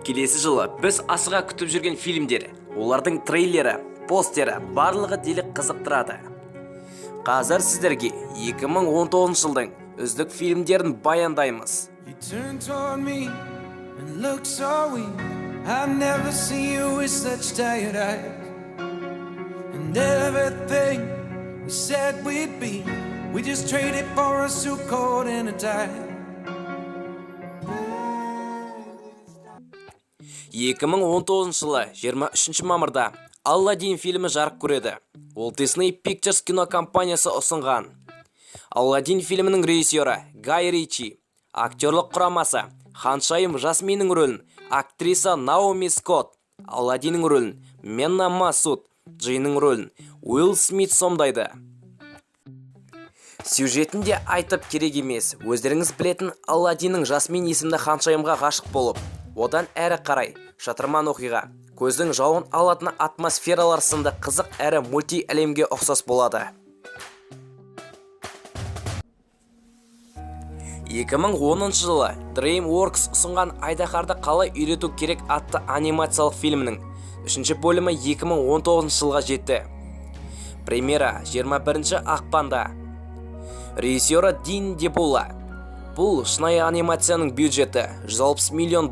Келесі жылы біз асыға күтіп жүрген фильмдер, олардың трейлері, постері барлығы делік қызықтырады. Қазір сіздерге 2019 жылдың үздік фильмдерін баяндаймыз. You turn toward me and look so weak. I've never seen you with such tired eyes. And everything we said we'd be, we just traded for a suit coat and a tie. 2019 жылы 23 мамырда Алладин фильмі жарық көреді. Ол Disney Pictures кинокомпаниясы ұсынған. Алладин фильмінің режиссері Гай Ричи, актерлық құрамасы ханшайым Жасминнің рөлін актриса Наоми Скотт, Алладиннің рөлін Менна Масуд, Джейннің рөлін Уилл Смит сомдайды. Сюжетінде айтып керек емес, өздеріңіз білетін Алладиннің Жасмин есімді ханшайымға ғашық болып, одан әрі қарай шатырман оқиға, көздің жауын алатын атмосфералар сынды қызық әрі мульти әлемге ұқсас болады. 2010 жылы DreamWorks ұсынған Айдаһарды қалай үйрету керек атты анимациялық фильмінің 3-ші бөлімі 2019 жылға жетті. Премьера 21 ақпанда. Режиссері Дин Дебула. Бұл шынайы анимацияның бюджеті $160 миллион.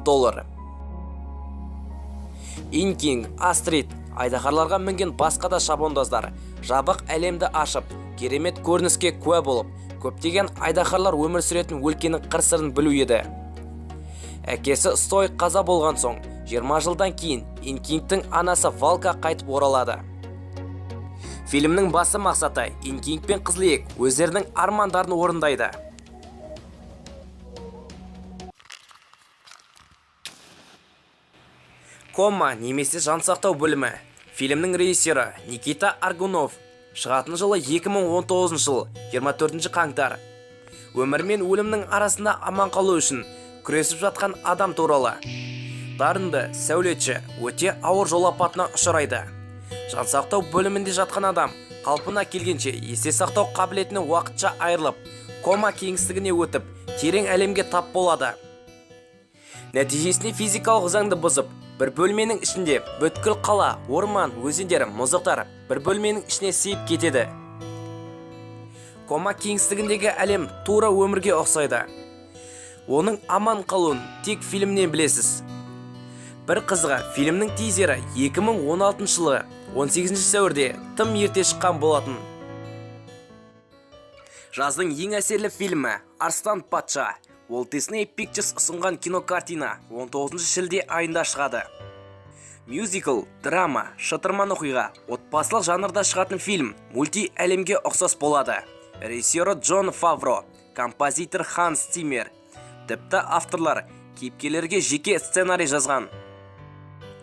Инкинг, Астрид, айдаһарларға мінген басқа да шабандоздар жабық әлемді ашып, керемет көрініске куә болып, көптеген айдаһарлар өмір сүретін өлкенің қыр-сырын білу еді. Әкесі Стой қаза болған соң, 20 жылдан кейін Инкингтің анасы Валка қайтып оралады. Фильмнің басы мақсаты Инкинг пен Қызылек өздерінің армандарын орындайды. Кома немесе жансақтау бөлімі. Фильмнің режиссері Никита Аргунов. Шығатын жылы 2019 жыл 24 қаңтар. Өмір мен өлімнің арасында аман қалу үшін күресіп жатқан адам туралы. Дарынды сәулетші өте ауыр жол апатына ұшырайды. Жансақтау бөлімінде жатқан адам қалпына келгенше есте сақтау қабілетінен уақытша айырылып, кома кеңістігіне өтіп, терең әлемге тап болады. Нәтижесінде физикалық заңды бұзып, бір бөлменің ішінде бүткіл қала, орман, өзендер, мұздықтар бір бөлменің ішіне сыйып кетеді. Кома кеңістігіндегі әлем тура өмірге ұқсайды. Оның аман қалуын тек фильмнен білесіз. Бір қызға фильмнің тизері 2016 жылы 18 сәуірде тым ерте шыққан болатын. Жаздың ең әсерлі фильмі Арыстан патша. Ол Disney Pictures ұсынған кинокартина 19 шілде айында шығады. Мюзикл, драма, шытырман оқиға, отбасылық жанрда шығатын фильм мульти әлемге ұқсас болады. Режиссері Джон Фавро, композитор Ханс Циммер, тіпті авторлар кейіпкерлерге жеке сценарий жазған.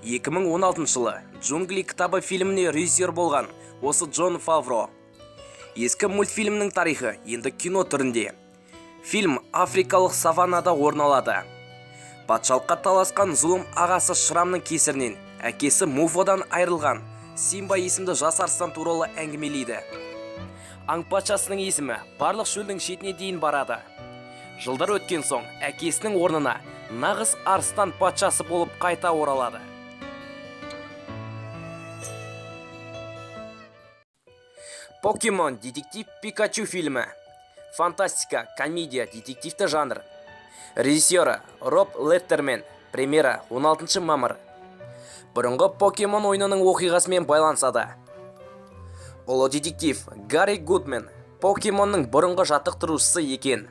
2016 жылы Джунгли кітабы фильміне режиссер болған осы Джон Фавро. Ескі мультфильмнің тарихы енді кино түрінде. Фильм африкалық саваннада орналады. Патшалыққа таласқан зұлым ағасы Шрамның кесірінен әкесі Муфодан айырылған Симба есімді жас арыстан туралы әңгімелейді. Аң патшасының есімі барлық шөлдің шетіне дейін барады. Жылдар өткен соң әкесінің орнына нағыз арыстан патшасы болып қайта оралады. Покемон детектив Пикачу фильмі. Фантастика, комедия, детективті жанр. Режиссері Роб Леттермен. Премьера 16 мамыр. Бұрынғы Покемон ойынының оқиғасымен байланысады. Ұлы детектив Гарри Гудмен Покемонның бұрынғы жаттықтырушысы екен.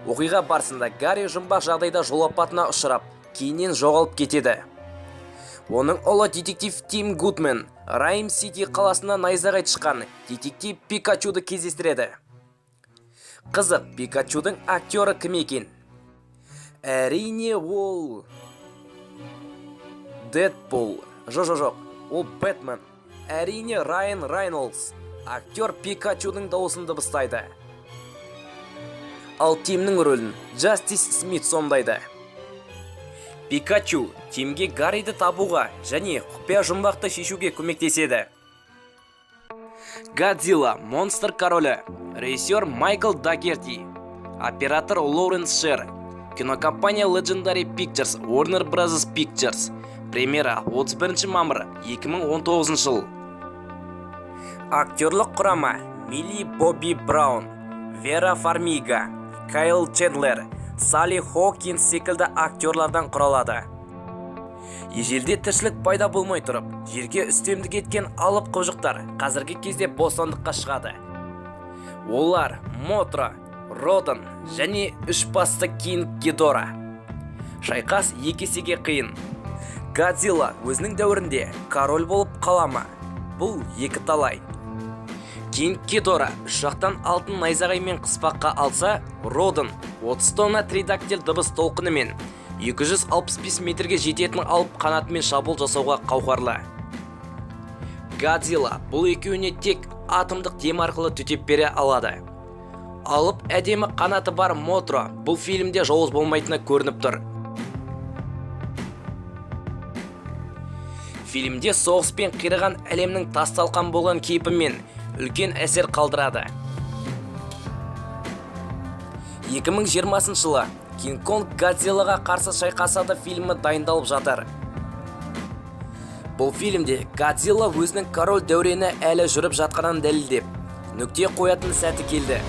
Оқиға барысында Гарри жұмбақ жағдайда жол апатына ұшырап, кейіннен жоғалып кетеді. Оның ұлы детектив Тим Гудмен Райм Сити қаласына найзағай шыққан детектив Пикачуды кездестіреді. Қызық, Пикачудың актері кім екен? Әрине ол Дэдпул. Жоқ, ол Бэтмен. Әрине Райан Рейнольдс. Актер Пикачудың дауысын дыбыстайды. Ал Тимнің рөлін Джастис Смит сомдайды. Пикачу Тимге Гарриді табуға және құпия жұмбақты шешуге көмектеседі. Годзилла монстр королі. Режиссер Майкл Дагерти. Оператор Лоуренс Шер. Кинокомпания Legendary Pictures, Warner Bros. Pictures. Премьера 31 мамыр 2019 жыл. Актерлық құрама: Милли Бобби Браун, Вера Фармига, Кайл Чендлер, Салли Хокинс секілді актерлардан құралады. Ежелде тіршілік пайда болмай тұрып, жерге үстемдік еткен алып қожықтар қазіргі кезде бостандыққа шығады. Олар Мотра, Родан және үш басты Кинг Гидора. Шайқас екі есеге қиын. Годзилла өзінің дәуірінде король болып қалама. Бұл екі талай. Кинг Гидора үш жақтан алтын найзағаймен қыспаққа алса, Родан 30 тонна тридактил дыбыс толқынымен 265 метрге жететін алып қанатымен шабуыл жасауға қауқарлы. Годзилла бұл екеуіне тек атомдық дем арқылы төтеп бере алады. Алып әдемі қанаты бар Мотра бұл фильмде жауыз болмайтыны көрініп тұр. Фильмде соғыспен қираған әлемнің тасталқан болған кейпімен үлкен әсер қалдырады. 2020 жылы Кинг Конг Годзиллаға қарсы шайқасады фильмі дайындалып жатыр. Бұл фильмде Годзилла өзінің король дәурені әлі жүріп жатқанын дәлелдеп, нүкте қоятын сәті келді.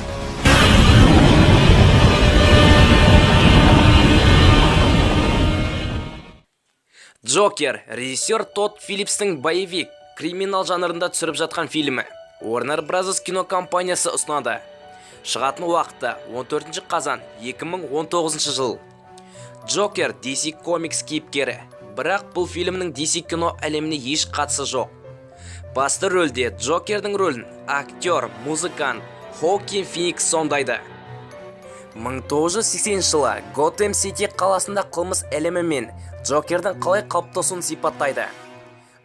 Джокер режиссер Тодд Филлипстің боевик, криминал жанрында түсіріп жатқан фильмі Warner Bros. Кинокомпаниясы ұсынады. Шығатын уақыты 14 қазан 2019 жыл. Джокер DC Comics кейіпкері, бірақ бұл фильмнің DC кино әлеміне еш қатысы жоқ. Басты рөлде Джокердің рөлін актер, музыкант Хоакин Феникс сомдайды. 1980 жылы Готэм Сити қаласында қылмыс әлемі мен Джокердің қалай қалыптасуын сипаттайды.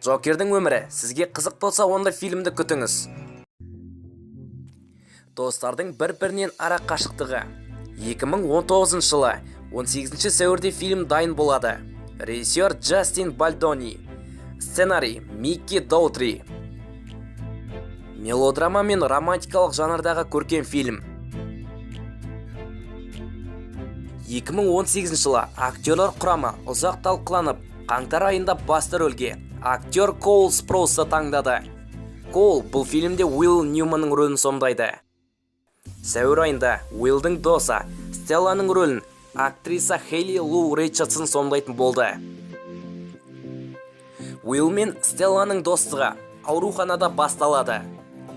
Джокердің өмірі сізге қызық болса, онда фильмді күтіңіз. Достардың бір-бірінен ара қашықтығы. 2019 жылы 18 сәуірде фильм дайын болады. Режиссер Джастин Бальдони. Сценарий Микки Доутри. Мелодрама мен романтикалық жанрдағы көркем фильм. 2018 жылы актерлар құрамы ұзақ талқыланып, қаңтар айында басты рөлге актер Коул Спроусты таңдады. Коул бұл фильмде Уилл Ньюманның рөлін сомдайды. Сәуір айында Уиллдің досы Стелланың рөлін актриса Хейли Лу Ричардсон сомдайтын болды. Уилл мен Стелланың достығы ауруханада басталады.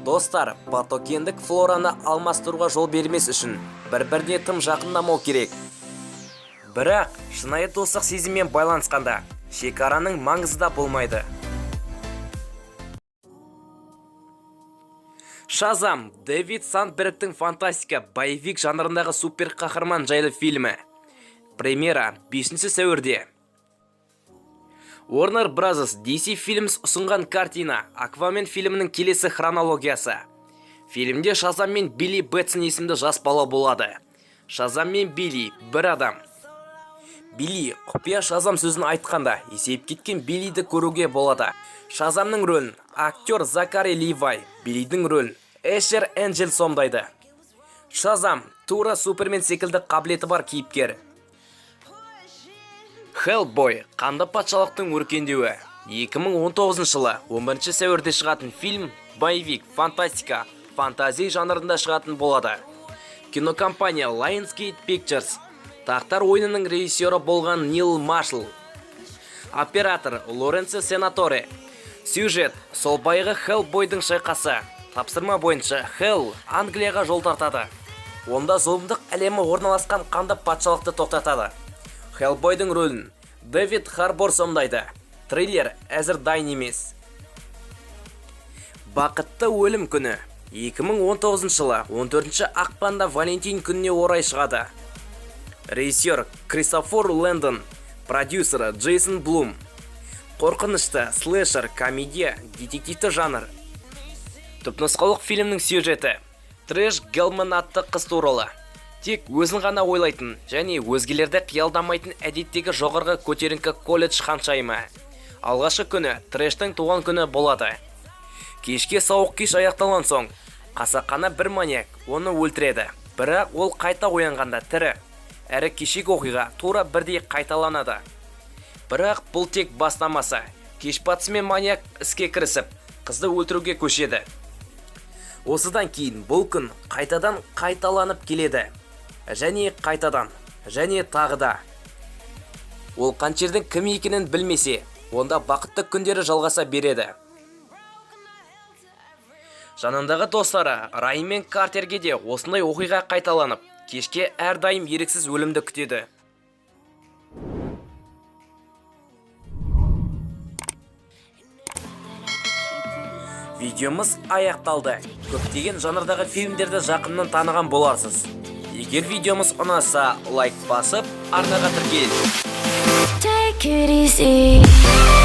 Достар патогендік флораны алмастыруға жол бермес үшін бір-біріне тым жақындамау керек. Бірақ шынайы достық сезіммен байланысқанда шекараның маңызы да болмайды. Шазам Дэвид Сандбергтің фантастика боевик жанрындағы супер қаһарман жайлы фильмі. Премьера 5 сәуірде. Warner Bros. DC Films ұсынған картина Аквамен фильмінің келесі хронологиясы. Фильмде Шазам мен Билли Бэтсон есімді жас бала болады. Шазам мен Билли бір адам. Билли құпия Шазам сөзін айтқанда есейіп кеткен Биллиді көруге болады. Шазамның рөлін актер Закари Ливай, Биллидің рөлін Эшер Энджел сомдайды. Шазам тура Супермен секілді қабілеті бар кейіпкер. Хеллбой қанды патшалықтың өркендеуі. 2019 жылы 11 сәуірде шығатын фильм боевик, фантастика, фантазия жанрында шығатын болады. Кинокомпания Lionsgate Pictures. Тақтар ойынының режиссері болған Нил Маршалл. Оператор Лоренцо Сенаторе. Сюжет сол байғы Хеллбойдың шайқасы. Тапсырма бойынша Хелл Англияға жол тартады. Онда зұлымдық әлемі орналасқан қанды патшалықты тоқтатады. Хеллбойдың рөлін Дэвид Харбор сомдайды. Триллер әзір дайын емес. Бақытты өлім күні. 2019 жылы 14 ақпанда Валентин күніне орай шығады. Режиссер Кристофер Лэндон, продюсері Джейсон Блум. Қорқынышты, слэшер, комедия, детективті жанр. Түпнұсқалық фильмнің сюжеті. Трэш Гелман атты қыз туралы. Тек өзін ғана ойлайтын және өзгелерді қиялдамайтын әдеттегі жоғарғы көтеріңкі колледж ханшайымы. Алғашы күні Трэштің туған күні болады. Кешке сауық кеш аяқталған соң, қасақана бір маньяк оны өлтіреді. Бірақ ол қайта оянғанда тірі. әрі кешегі оқиға тура бірдей қайталанады. Бірақ бұл тек бастамасы. Кеш батысымен маньяк іске кірісіп, қызды өлтіруге көшеді. Осыдан кейін бұл күн қайтадан қайталанып келеді. Және қайтадан, және тағы да. Ол қаншердің кім екенін білмесе, онда бақытты күндері жалғаса береді. Жанындағы достары Райан мен Картерге де осындай оқиға қайталанып, кешке әрдайым еріксіз өлімді күтеді. Видеомыз аяқталды. Көптеген жанрдағы фильмдерді жақыннан таныған боларсыз. Егер видеомыз ұнаса, лайк басып, арнаға тіркеліңіз. Take it easy.